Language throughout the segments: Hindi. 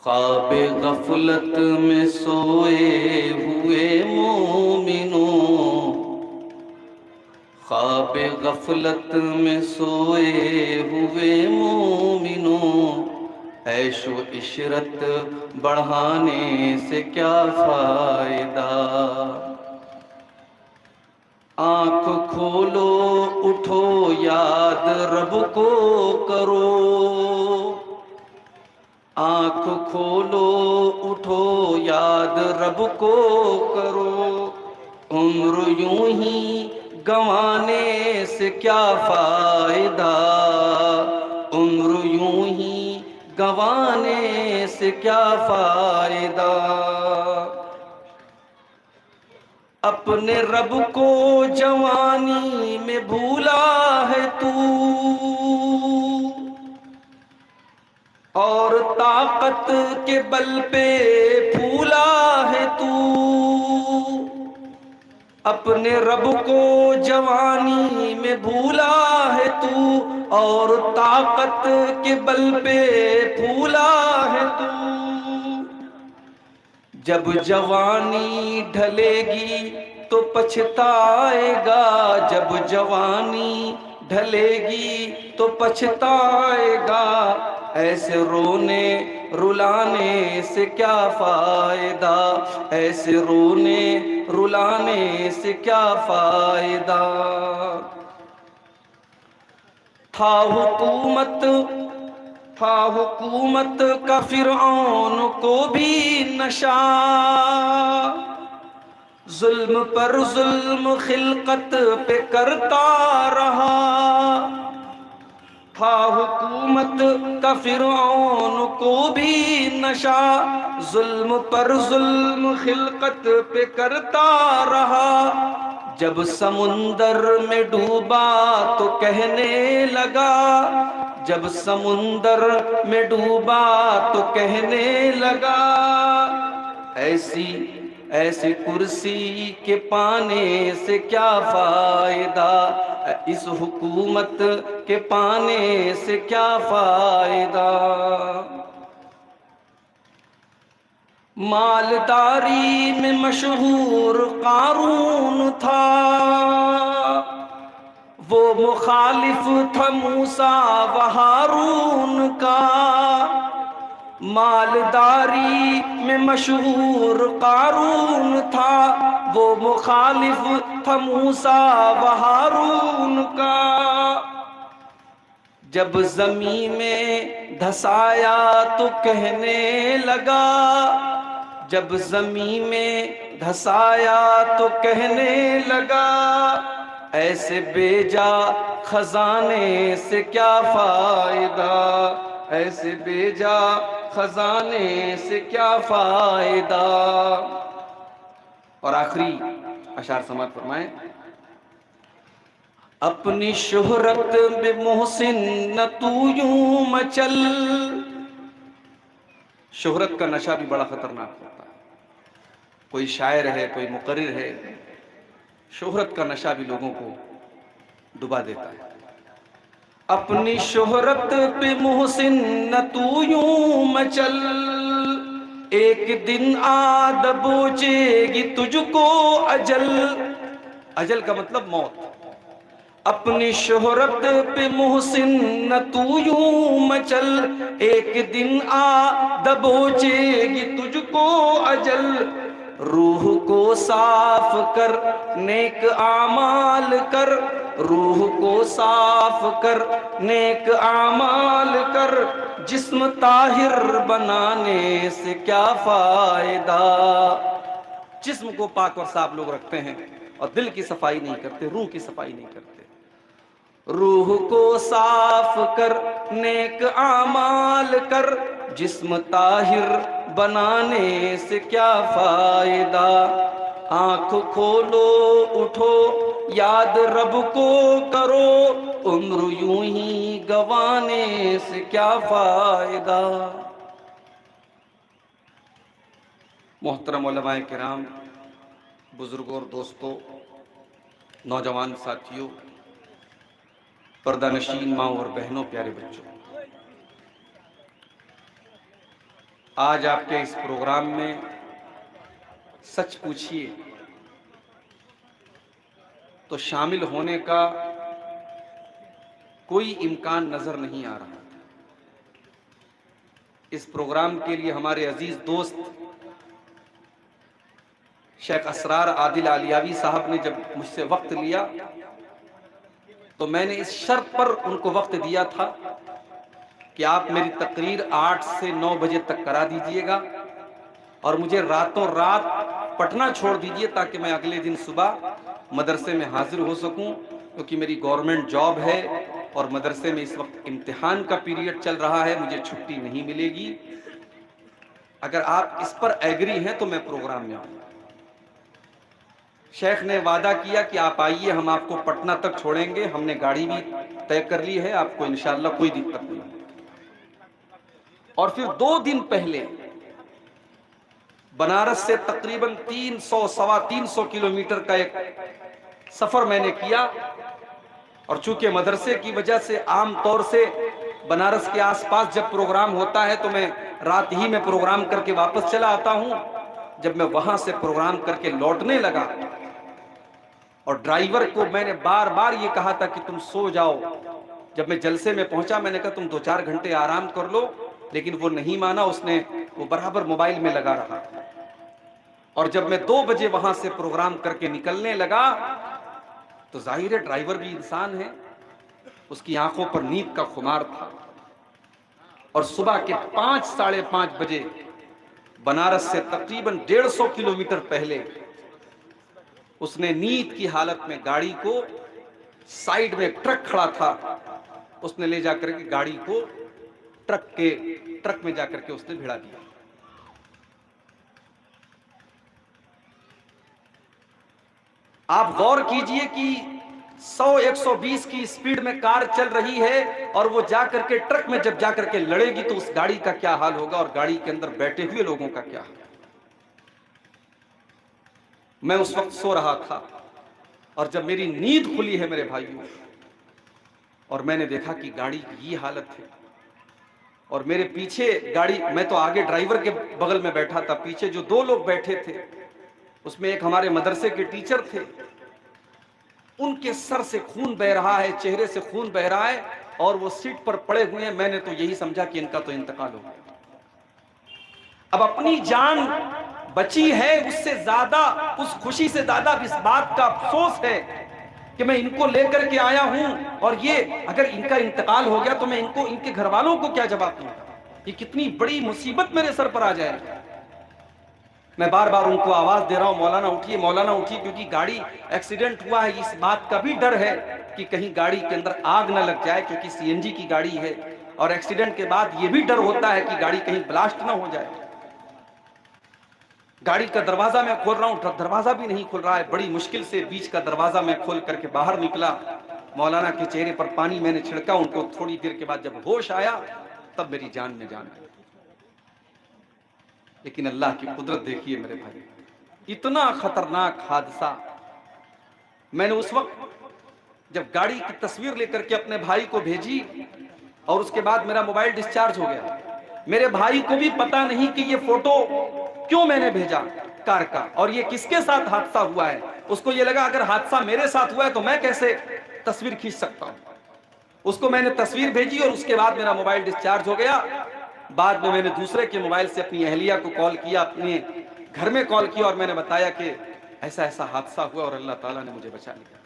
ख्वाब गफलत में सोए हुए मोमिनों, ख्वाब गफलत में सोए हुए मोमिनों, ऐशो इशरत बढ़ाने से क्या फायदा। आँख खोलो उठो याद रब को करो, आँख खोलो उठो याद रब को करो। उम्र यूं ही गंवाने से क्या फायदा, उम्र यूं ही गंवाने से क्या फायदा। अपने रब को जवानी में भूला है तू, और ताकत के बल पे फूला है तू। अपने रब को जवानी में भूला है तू, और ताकत के बल पे फूला है तू। जब जवानी ढलेगी तो पछताएगा, जब जवानी ढलेगी तो पछताएगा। ऐसे रोने रुलाने से क्या फायदा, ऐसे रोने रुलाने से क्या फायदा। था हुकूमत का फिरऔन को भी नशा, जुल्म पर जुल्म खिलकत पे करता रहा। था हुकूमत का फिरऔन को भी नशा, जुल्म पर जुल्म खिलकत पे करता रहा। जब समुंदर में डूबा तो कहने लगा, जब समुंदर में डूबा तो कहने लगा। ऐसी कुर्सी के पाने से क्या फायदा, इस हुकूमत के पाने से क्या फायदा। मालदारी में मशहूर कारून था, वो मुखालिफ था मूसा व हारून का। मालदारी में मशहूर कारून था, वो मुखालिफ था मूसा व हारून का। जब ज़मीन में धसाया तो कहने लगा, जब ज़मीन में धसाया तो कहने लगा। ऐसे बेजा खजाने से क्या फायदा, ऐसे बेजा खजाने से क्या फायदा। और आखिरी अशार समात फरमाए, अपनी शोहरत में मोहसिन न तू यूं मचल। शोहरत का नशा भी बड़ा खतरनाक होता है। कोई शायर है, कोई मुकर्रिर है, शोहरत का नशा भी लोगों को डुबा देता है। अपनी शोहरत पे मोहसिन न तू यूं मचल, एक दिन आ दबोचेगी तुझको अजल। अजल का मतलब मौत। अपनी शोहरत पे मोहसिन न तू यूं मचल, एक दिन आ दबोचेगी तुझको अजल। रूह को साफ कर नेक आमाल कर, रूह को साफ कर नेक आमाल कर। जिस्म ताहिर बनाने से क्या फायदा। जिस्म को पाक और साफ लोग रखते हैं और दिल की सफाई नहीं करते, रूह की सफाई नहीं करते। रूह को साफ कर नेक आमाल कर, जिस्म ताहिर बनाने से क्या फायदा। आँख खोलो उठो याद रब को करो, उम्र यूं ही गंवाने से क्या फायदा। मोहतरम उलमाए किराम, बुजुर्गों और दोस्तों, नौजवान साथियों, पर्दानशीन माँ और बहनों, प्यारे बच्चों, आज आपके इस प्रोग्राम में सच पूछिए तो शामिल होने का कोई इम्कान नजर नहीं आ रहा। इस प्रोग्राम के लिए हमारे अजीज दोस्त शेख असरार आदिल आलियावी साहब ने जब मुझसे वक्त लिया तो मैंने इस शर्त पर उनको वक्त दिया था कि आप मेरी तकरीर 8 से 9 बजे तक करा दीजिएगा और मुझे रातों रात पटना छोड़ दीजिए ताकि मैं अगले दिन सुबह मदरसे में हाजिर हो सकूं, क्योंकि मेरी गवर्नमेंट जॉब है और मदरसे में इस वक्त इम्तिहान का पीरियड चल रहा है, मुझे छुट्टी नहीं मिलेगी। अगर आप इस पर एग्री हैं तो मैं प्रोग्राम में आऊंगा। शेख ने वादा किया कि आप आइए, हम आपको पटना तक छोड़ेंगे, हमने गाड़ी भी तय कर ली है, आपको इंशाअल्लाह कोई दिक्कत नहीं। और फिर 2 दिन पहले बनारस से तकरीबन 300-325 किलोमीटर का एक सफर मैंने किया, और चूंकि मदरसे की वजह से आम तौर से बनारस के आसपास जब प्रोग्राम होता है तो मैं रात ही में प्रोग्राम करके वापस चला आता हूं। जब मैं वहां से प्रोग्राम करके लौटने लगा और ड्राइवर को मैंने बार बार ये कहा था कि तुम सो जाओ, जब मैं जलसे में पहुंचा मैंने कहा तुम 2-4 घंटे आराम कर लो, लेकिन वो नहीं माना, वो बराबर मोबाइल में लगा रहा। और जब मैं 2 बजे वहां से प्रोग्राम करके निकलने लगा तो जाहिर है ड्राइवर भी इंसान है, उसकी आंखों पर नींद का खुमार था। और सुबह के 5-5:30 बजे बनारस से तकरीबन 150 किलोमीटर पहले उसने नींद की हालत में गाड़ी को, साइड में एक ट्रक खड़ा था, उसने ले जाकर के गाड़ी को ट्रक में जाकर के उसने भिड़ा दिया। आप गौर कीजिए कि 100-120 की स्पीड में कार चल रही है और वो जाकर के ट्रक में जब जाकर के लड़ेगी तो उस गाड़ी का क्या हाल होगा और गाड़ी के अंदर बैठे हुए लोगों का क्या हाल। मैं उस वक्त सो रहा था और जब मेरी नींद खुली है मेरे भाइयों, और मैंने देखा कि गाड़ी की ये हालत है और मेरे पीछे गाड़ी, मैं तो आगे ड्राइवर के बगल में बैठा था, पीछे जो 2 लोग बैठे थे उसमें एक हमारे मदरसे के टीचर थे, उनके सर से खून बह रहा है, चेहरे से खून बह रहा है और वो सीट पर पड़े हुए हैं। मैंने तो यही समझा कि इनका तो इंतकाल हो गया। अब अपनी जान बची है, उससे ज्यादा, उस खुशी से ज्यादा इस बात का अफसोस है कि मैं इनको लेकर के आया हूं और ये अगर इनका इंतकाल हो गया तो मैं इनके घर वालों को क्या जवाब दूंगा। ये कितनी बड़ी मुसीबत मेरे सर पर आ जाए। मैं बार बार उनको आवाज दे रहा हूं, मौलाना उठिए, मौलाना उठिए, क्योंकि गाड़ी एक्सीडेंट हुआ है, इस बात का भी डर है कि कहीं गाड़ी के अंदर आग ना लग जाए, क्योंकि सीएनजी की गाड़ी है और एक्सीडेंट के बाद यह भी डर होता है कि गाड़ी कहीं ब्लास्ट ना हो जाए। गाड़ी का दरवाजा मैं खोल रहा हूं, दरवाजा भी नहीं खुल रहा है। बड़ी मुश्किल से बीच का दरवाजा मैं खोल करके बाहर निकला। मौलाना के चेहरे पर पानी मैंने छिड़का, उनको थोड़ी देर के बाद जब होश आया तब मेरी जान में जान आई। लेकिन अल्लाह की कुदरत देखिए मेरे भाई, इतना खतरनाक हादसा। मैंने उस वक्त जब गाड़ी की तस्वीर लेकर के अपने भाई को भेजी और उसके बाद मेरा मोबाइल डिस्चार्ज हो गया, मेरे भाई को भी पता नहीं कि ये फोटो क्यों मैंने भेजा कार का और ये किसके साथ हादसा हुआ है। उसको ये लगा अगर हादसा मेरे साथ हुआ है तो मैं कैसे तस्वीर खींच सकता हूं। उसको मैंने तस्वीर भेजी और उसके बाद मेरा मोबाइल डिस्चार्ज हो गया। बाद में मैंने दूसरे के मोबाइल से अपनी अहलिया को कॉल किया, अपने घर में कॉल किया और मैंने बताया कि ऐसा ऐसा हादसा हुआ और अल्लाह ताला ने मुझे बचा लिया।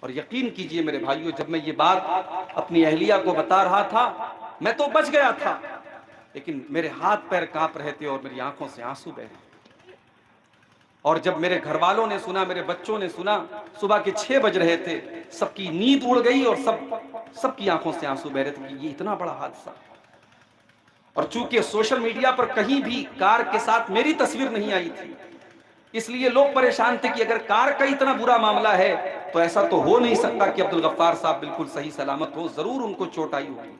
और यकीन कीजिए मेरे भाइयों, जब मैं ये बात अपनी अहलिया को बता रहा था, मैं तो बच गया था, लेकिन मेरे हाथ पैर कांप रहे थे और मेरी आंखों से आंसू बह रहे। और जब मेरे घर वालों ने सुना, मेरे बच्चों ने सुना, सुबह के 6 बज रहे थे, सबकी नींद उड़ गई और सबकी आंखों से आंसू बह रहे थे कि ये इतना बड़ा हादसा। और चूंकि सोशल मीडिया पर कहीं भी कार के साथ मेरी तस्वीर नहीं आई थी, इसलिए लोग परेशान थे कि अगर कार का इतना बुरा मामला है तो ऐसा तो हो नहीं सकता कि अब्दुल गफ्फार साहब बिल्कुल सही सलामत हो, जरूर उनको चोट आई होगी।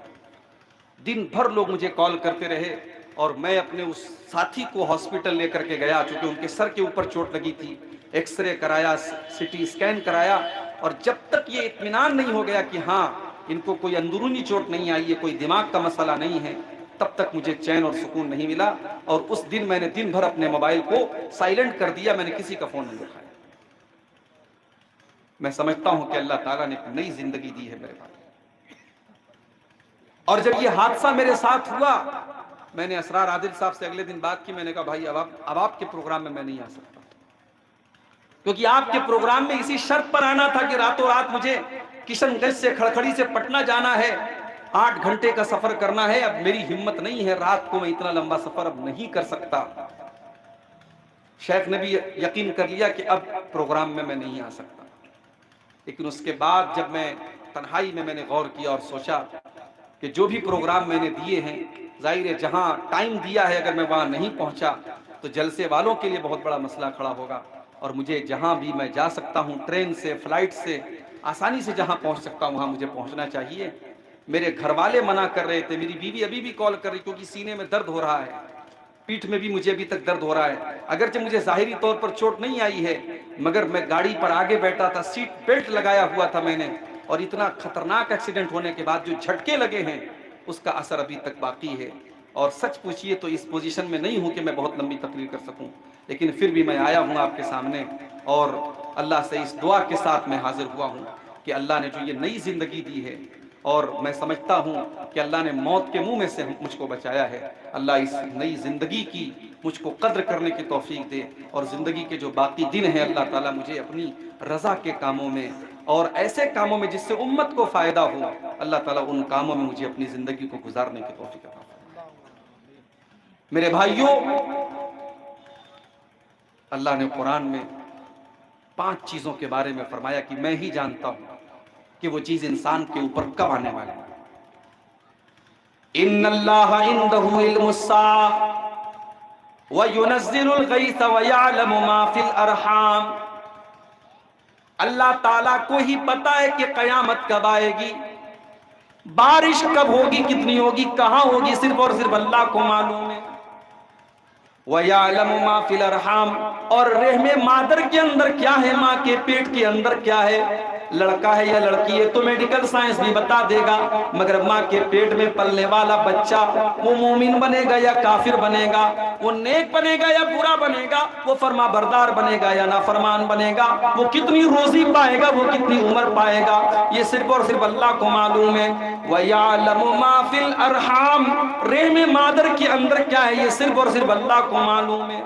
दिन भर लोग मुझे कॉल करते रहे और मैं अपने उस साथी को हॉस्पिटल लेकर के गया, चूंकि उनके सर के ऊपर चोट लगी थी। एक्सरे कराया, सिटी स्कैन कराया, और जब तक ये इत्मीनान नहीं हो गया कि हाँ इनको कोई अंदरूनी चोट नहीं आई है, कोई दिमाग का मसला नहीं है, तब तक मुझे चैन और सुकून नहीं मिला। और उस दिन मैंने दिन भर अपने मोबाइल को साइलेंट कर दिया, मैंने किसी का फोन नहीं उठाया। मैं समझता हूं कि अल्लाह ताला ने एक नई जिंदगी दी है मेरे भाई। और जब ये हादसा मेरे साथ हुआ, मैंने असरार आदिल साहब से अगले दिन बात की। मैंने कहा भाई अब आपके प्रोग्राम में मैं नहीं आ सकता, क्योंकि आपके प्रोग्राम में इसी शर्त पर आना था कि रातों रात मुझे किशनगंज से खड़खड़ी से पटना जाना है, 8 घंटे का सफर करना है। अब मेरी हिम्मत नहीं है, रात को मैं इतना लंबा सफर अब नहीं कर सकता। शेख ने भी यकीन कर लिया कि अब प्रोग्राम में मैं नहीं आ सकता। लेकिन उसके बाद जब मैं तन्हाई में मैंने गौर किया और सोचा कि जो भी प्रोग्राम मैंने दिए हैं, जाहिर है जहां टाइम दिया है अगर मैं वहां नहीं पहुंचा तो जलसे वालों के लिए बहुत बड़ा मसला खड़ा होगा। और मुझे जहां भी मैं जा सकता हूं, ट्रेन से, फ्लाइट से, आसानी से जहां पहुंच सकता हूं वहां मुझे पहुंचना चाहिए। मेरे घर वाले मना कर रहे थे, मेरी बीवी अभी भी कॉल कर रही, क्योंकि सीने में दर्द हो रहा है, पीठ में भी मुझे अभी तक दर्द हो रहा है। अगरचे मुझे जाहिरी तौर पर चोट नहीं आई है, मगर मैं गाड़ी पर आगे बैठा था, सीट बेल्ट लगाया हुआ था मैंने, और इतना खतरनाक एक्सीडेंट होने के बाद जो झटके लगे हैं उसका असर अभी तक बाकी है। और सच पूछिए तो इस पोजीशन में नहीं हूं कि मैं बहुत लंबी तकरीर कर सकूं, लेकिन फिर भी मैं आया हूं आपके सामने और अल्लाह से इस दुआ के साथ मैं हाजिर हुआ हूं कि अल्लाह ने जो ये नई जिंदगी दी है, और मैं समझता हूं कि अल्लाह ने मौत के मुंह में से मुझको बचाया है। अल्लाह इस नई जिंदगी की मुझको कद्र करने की तौफीक दे, और जिंदगी के जो बाकी दिन हैं अल्लाह ताला मुझे अपनी रजा के कामों में और ऐसे कामों में जिससे उम्मत को फायदा हो, अल्लाह ताला उन कामों में मुझे अपनी जिंदगी को गुजारने की तौफीक अता फरमाए। मेरे भाइयों, अल्लाह ने कुरान में 5 चीजों के बारे में फरमाया कि मैं ही जानता हूं कि वो चीज इंसान के ऊपर कब आने वाली है। इन्नल्लाह इंदहु इल्मुस्साअ व युनज़्ज़िलुल गैथ व यअलमु मा फिल अरहाम। अल्लाह ताला को ही पता है कि कयामत कब आएगी, बारिश कब होगी, कितनी होगी, कहां होगी, सिर्फ और सिर्फ अल्लाह को मालूम है। व यअलमु मा फिल अरहाम, और रहमे मादर के अंदर क्या है, मां के पेट के अंदर क्या है, लड़का है या लड़की है तो मेडिकल साइंस भी बता देगा, मगर मां के पेट में पलने वाला बच्चा वो मोमिन बनेगा या काफिर बनेगा, वो नेक बनेगा या बुरा बनेगा, वो फरमा बरदार बनेगा या नाफरमान बनेगा, वो कितनी रोजी पाएगा, वो कितनी उम्र पाएगा, ये सिर्फ और सिर्फ अल्लाह को मालूम है। व यअलमु मा फिल अरहाम, रहमे मादर के अंदर क्या है, ये सिर्फ और सिर्फ अल्लाह को मालूम है।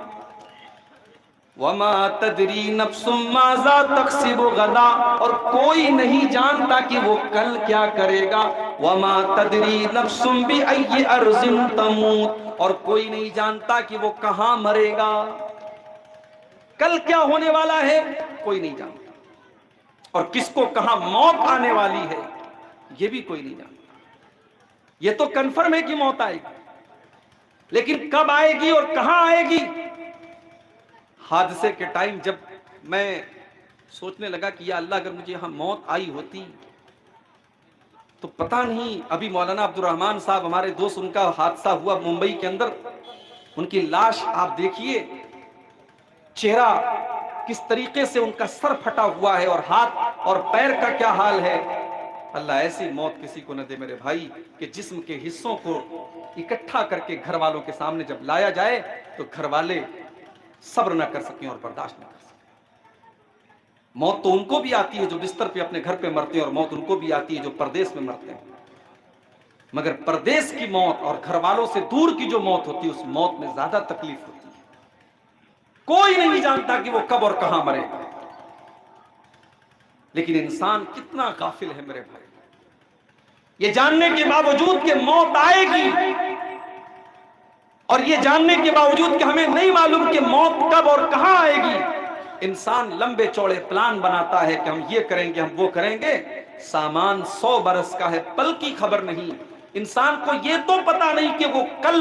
वमा तदरी नफ्सुम माज़ा तक्सिबु गदा, और कोई नहीं जानता कि वो कल क्या करेगा। वमा तदरी नफ्सुम बिअय्यि अर्ज़िन तमूत, और कोई नहीं जानता कि वो कहां मरेगा, कल क्या होने वाला है कोई नहीं जानता, और किसको कहां मौत आने वाली है ये भी कोई नहीं जानता। ये तो कन्फर्म है कि मौत आएगी, लेकिन कब आएगी और कहां आएगी। हादसे के टाइम जब मैं सोचने लगा कि या अल्लाह अगर मुझे यहां मौत आई होती तो पता नहीं, अभी मौलाना अब्दुल रहमान साहब हमारे दोस्त, उनका हादसा हुआ मुंबई के अंदर, उनकी लाश आप देखिए, चेहरा किस तरीके से उनका सर फटा हुआ है और हाथ और पैर का क्या हाल है। अल्लाह ऐसी मौत किसी को न दे मेरे भाई कि जिस्म के हिस्सों को इकट्ठा करके घर वालों के सामने जब लाया जाए तो घर वाले सब्र न कर सकें और बर्दाश्त न कर सकें। मौत तो उनको भी आती है जो बिस्तर पे अपने घर पे मरते हैं, और मौत उनको भी आती है जो परदेश में मरते हैं, मगर परदेश की मौत और घर वालों से दूर की जो मौत होती है उस मौत में ज्यादा तकलीफ होती है। कोई नहीं जानता कि वो कब और कहां मरेगा, लेकिन इंसान कितना गाफिल है मेरे भाई, ये जानने के बावजूद कि मौत आएगी और ये जानने के बावजूद कि हमें नहीं मालूम कि मौत कब और कहां आएगी, इंसान लंबे चौड़े प्लान बनाता है कि हम ये करेंगे, हम वो करेंगे। सामान 100 बरस का है, पल की खबर नहीं। इंसान को ये तो पता नहीं कि वो कल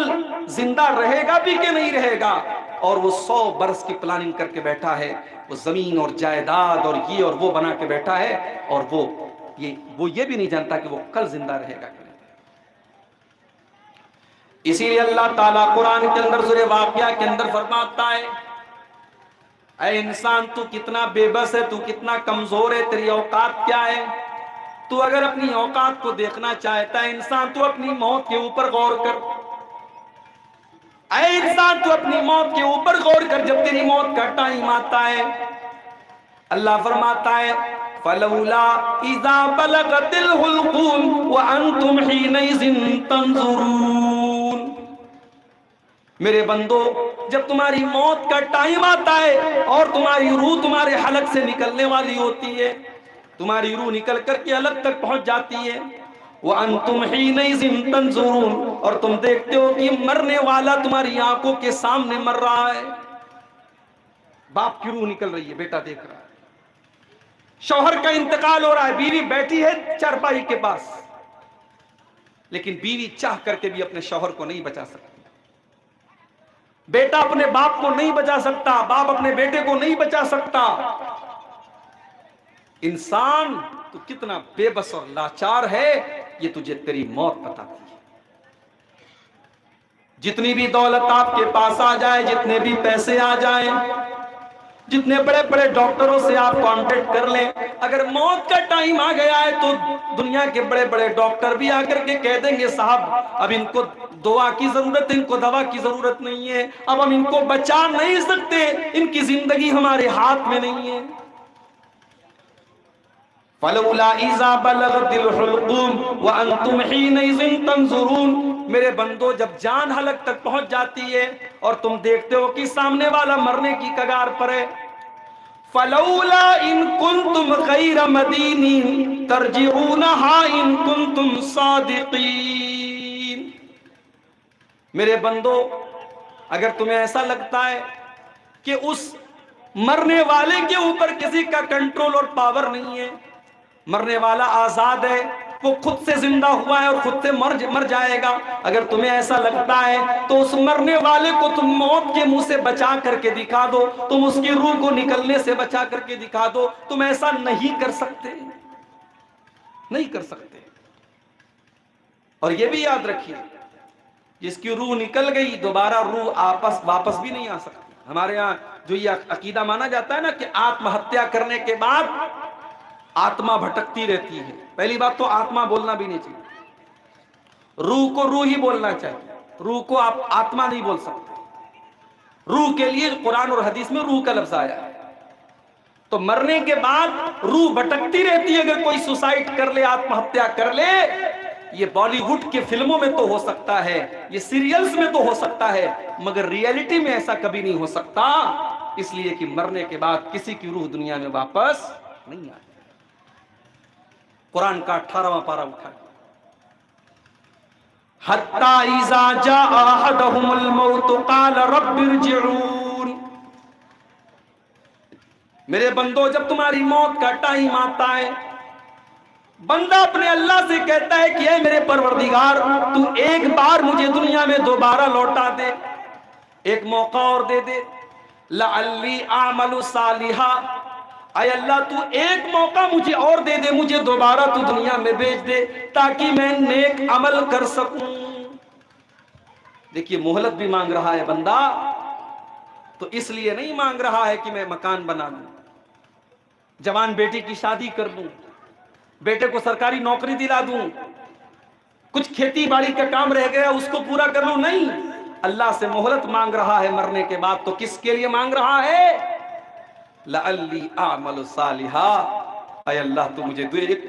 जिंदा रहेगा भी कि नहीं रहेगा, और वो 100 बरस की प्लानिंग करके बैठा है, वो जमीन और जायदाद और ये और वो बना के बैठा है, और वो ये भी नहीं जानता कि वो कल जिंदा रहेगा। इसीलिए अल्लाह ताला कुरान के अंदर सूरह वाक़िया के अंदर फरमाता है, ऐ इंसान तू कितना बेबस है, तू कितना कमजोर है, तेरी औकात क्या है। तू अगर अपनी औकात को देखना चाहता है इंसान, तू अपनी मौत के ऊपर गौर कर। ऐ इंसान तू अपनी मौत के ऊपर गौर कर, जब तेरी मौत का टाइम आता है अल्लाह फरमाता है फलौला इज़ा बलगतिल हुल्कूम व अंतुम हीनइज़िन तंजुरून। मेरे बंदो, जब तुम्हारी मौत का टाइम आता है और तुम्हारी रूह तुम्हारे हलक से निकलने वाली होती है, तुम्हारी रूह निकल करके हलक तक पहुंच जाती है, वो अंतुम हीनइज़िन तंजुरून, और तुम देखते हो कि मरने वाला तुम्हारी आंखों के सामने मर रहा है। बाप की रूह निकल रही है, बेटा देख रहा है, शौहर का इंतकाल हो रहा है, बीवी बैठी है चारपाई के पास, लेकिन बीवी चाह करके भी अपने शौहर को नहीं बचा सकती, बेटा अपने बाप को नहीं बचा सकता, बाप अपने बेटे को नहीं बचा सकता। इंसान तो कितना बेबस और लाचार है, ये तुझे तेरी मौत बताती है। जितनी भी दौलत आपके पास आ जाए, जितने भी पैसे आ जाएं, जितने बड़े बड़े डॉक्टरों से आप कांटेक्ट कर लें, अगर मौत का टाइम आ गया है तो दुनिया के बड़े बड़े डॉक्टर भी आकर के कह देंगे साहब अब इनको दुआ की जरूरत है, इनको दवा की जरूरत नहीं है, अब हम इनको बचा नहीं सकते, इनकी जिंदगी हमारे हाथ में नहीं है। फलौला इज़ा बलगतिल हुल्कूम व अंतुम हीनइज़िन तंजुरून। मेरे बंदो, जब जान हलक तक पहुंच जाती है और तुम देखते हो कि सामने वाला मरने की कगार पर है, फलौला इन कुंतुम गैर मदीनीन तरजिऊनहा इन कुंतुम सादिकीन। मेरे बंदो, अगर तुम्हें ऐसा लगता है कि उस मरने वाले के ऊपर किसी का कंट्रोल और पावर नहीं है, मरने वाला आजाद है, वो खुद से जिंदा हुआ है और खुद से मर जाएगा, अगर तुम्हें ऐसा लगता है तो उस मरने वाले को तुम मौत के मुंह से बचा करके दिखा दो, तुम उसकी रूह को निकलने से बचा करके दिखा दो। तुम ऐसा नहीं कर सकते, नहीं कर सकते। और ये भी याद रखिए, जिसकी रूह निकल गई दोबारा रूह वापस भी नहीं आ सकती। हमारे यहाँ जो ये अकीदा माना जाता है ना कि आत्महत्या करने के बाद आत्मा भटकती रहती है, पहली बात तो आत्मा बोलना भी नहीं चाहिए, रूह को रूह ही बोलना चाहिए, रूह को आप आत्मा नहीं बोल सकते। रूह के लिए कुरान और हदीस में रूह का लफ्ज आया है। तो मरने के बाद रूह भटकती रहती है। अगर कोई सुसाइड कर ले, आत्महत्या कर ले, ये बॉलीवुड के फिल्मों में तो हो सकता है, ये सीरियल्स में तो हो सकता है, मगर रियलिटी में ऐसा कभी नहीं हो सकता, इसलिए कि मरने के बाद किसी की रूह दुनिया में वापस नहीं आती। कुरान का 18वां पारा उठा, हत्ता इज़ा जा अहदहुमुल मौत क़ाल रब्बिरजिऊन। मेरे बंदो, जब तुम्हारी मौत का टाइम आता है, बंदा अपने अल्लाह से कहता है कि ऐ मेरे परवरदिगार, तू एक बार मुझे दुनिया में दोबारा लौटा दे, एक मौका और दे दे, लअल्ली आमलु सालिहा, आय अल्लाह तू एक मौका मुझे और दे दे, मुझे दोबारा तू दुनिया में भेज दे ताकि मैं नेक अमल कर सकूं। देखिए, मोहलत भी मांग रहा है बंदा, तो इसलिए नहीं मांग रहा है कि मैं मकान बना लूं, जवान बेटी की शादी कर दूं, बेटे को सरकारी नौकरी दिला दूं, कुछ खेती बाड़ी का काम रह गया उसको पूरा कर लूं, नहीं, अल्लाह से मोहलत मांग रहा है मरने के बाद। तो किसके लिए मांग रहा है? लअल्ली आमल सालिहा, ऐ अल्लाह तू मुझे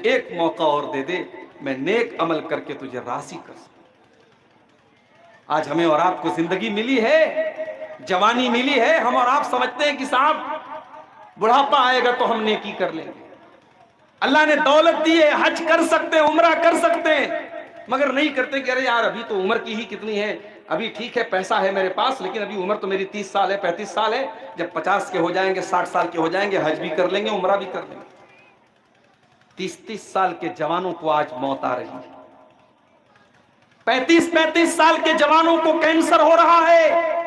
एक मौका और दे दे, मैं नेक अमल करके तुझे राजी कर सकूं। आज हमें और आपको जिंदगी मिली है, जवानी मिली है, हम और आप समझते हैं कि साहब बुढ़ापा आएगा तो हम नेकी कर लेंगे। अल्लाह ने दौलत दी है, हज कर सकते हैं, उम्रा कर सकते हैं, मगर नहीं करते कि अरे यार अभी तो उम्र की ही कितनी है, अभी ठीक है पैसा है मेरे पास, लेकिन अभी उम्र तो मेरी 30 साल है, 35 साल है, जब 50 के हो जाएंगे, 60 साल के हो जाएंगे, हज भी कर लेंगे, उम्रा भी कर लेंगे। 30-30 साल के जवानों को आज मौत आ रही है, 35-35 साल के जवानों को कैंसर हो रहा है,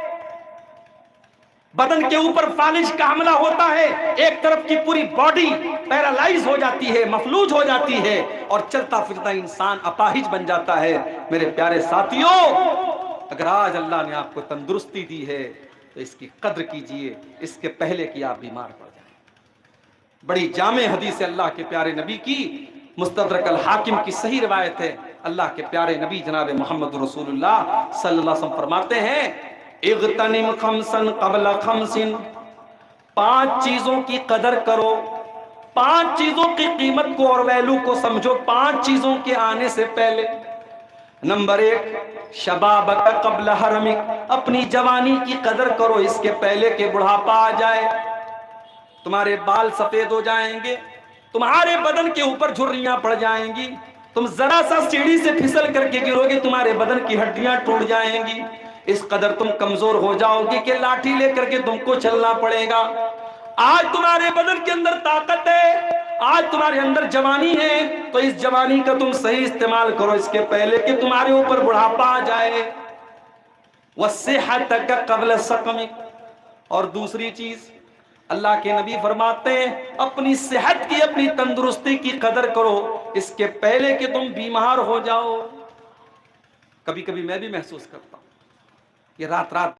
बदन के ऊपर फालिज का हमला होता है, एक तरफ की पूरी बॉडी पैरालाइज हो जाती है, मफलूज हो जाती है, और चलता फिरता इंसान अपाहिज बन जाता है। मेरे प्यारे साथियों, अगर आज अल्लाह ने आपको तंदुरुस्ती दी है तो इसकी कद्र कीजिए, इसके पहले कि आप बीमार पड़ जाएं। बड़ी जामे हदीस है अल्लाह के प्यारे नबी की, मुस्तदरक अल हाकिम की सही रिवायत है। अल्लाह के प्यारे नबी जनाब मोहम्मद रसूलुल्लाह सल्लल्लाहु अलैहि वसल्लम फरमाते हैं इग़्तनिम खमसन क़ब्ल खमसिन, 5 चीजों की कदर करो, 5 चीजों की कीमत को और वैल्यू को समझो 5 चीजों के आने से पहले। नंबर 1, शबाबक क़ब्ल हरमिक, अपनी जवानी की कदर करो इसके पहले कि बुढ़ापा आ जाए। तुम्हारे बाल सफेद हो जाएंगे, तुम्हारे बदन के ऊपर झुर्रियां पड़ जाएंगी, तुम जरा सा सीढ़ी से फिसल करके गिरोगे, तुम्हारे बदन की हड्डियां टूट जाएंगी, इस कदर तुम कमजोर हो जाओगे कि लाठी लेकर के तुमको चलना पड़ेगा। आज तुम्हारे बदन के अंदर ताकत है, आज तुम्हारे अंदर जवानी है, तो इस जवानी का तुम सही इस्तेमाल करो इसके पहले कि तुम्हारे ऊपर बुढ़ापा आ जाए। वस्सिहतक क़ब्ल सक़मिक, और दूसरी चीज अल्लाह के नबी फरमाते हैं अपनी सेहत की, अपनी तंदुरुस्ती की कदर करो इसके पहले कि तुम बीमार हो जाओ। कभी कभी मैं भी महसूस करता हूं कि रात रात